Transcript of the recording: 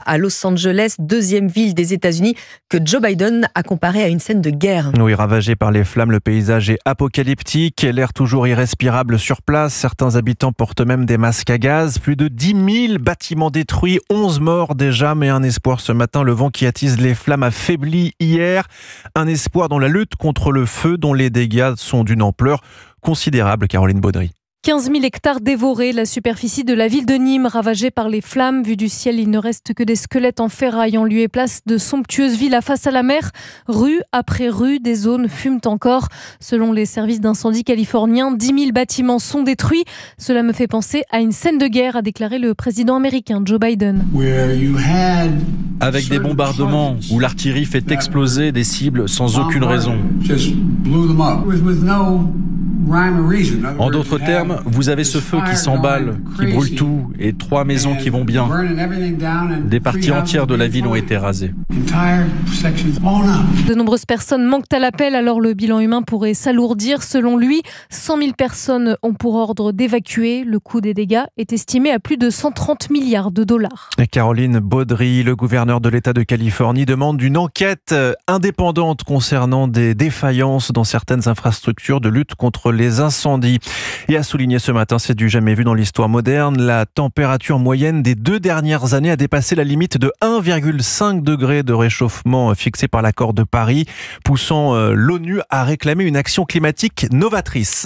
à Los Angeles, deuxième ville des États-Unis, que Joe Biden a comparé à une scène de guerre. Oui, ravagé par les flammes, le paysage est apocalyptique, l'air toujours irrespirable sur place. Certains habitants portent même des masques à gaz. Plus de 10 000 bâtiments détruits, 11 morts déjà, mais un espoir ce matin. Le vent qui attise les flammes a faibli hier. Un espoir dans la lutte contre le feu, dont les dégâts sont d'une ampleur considérable. Caroline Baudry. 15 000 hectares dévorés, la superficie de la ville de Nîmes ravagée par les flammes. Vu du ciel, il ne reste que des squelettes en ferraille en lieu et place de somptueuses villas face à la mer. Rue après rue, des zones fument encore. Selon les services d'incendie californiens, 10 000 bâtiments sont détruits. Cela me fait penser à une scène de guerre, a déclaré le président américain Joe Biden. Avec des bombardements où l'artillerie fait exploser des cibles sans aucune raison. En d'autres termes, vous avez ce feu qui s'emballe, qui brûle tout, et 3 maisons qui vont bien. Des parties entières de la ville ont été rasées. De nombreuses personnes manquent à l'appel, alors le bilan humain pourrait s'alourdir. Selon lui, 100 000 personnes ont pour ordre d'évacuer. Le coût des dégâts est estimé à plus de 130 milliards de dollars. Et Caroline Baudry, le gouverneur de l'État de Californie, demande une enquête indépendante concernant des défaillances dans certaines infrastructures de lutte contre les incendies. Et à souligner ce matin, c'est du jamais vu dans l'histoire moderne, la température moyenne des 2 dernières années a dépassé la limite de 1,5 degré de réchauffement fixée par l'accord de Paris, poussant l'ONU à réclamer une action climatique novatrice.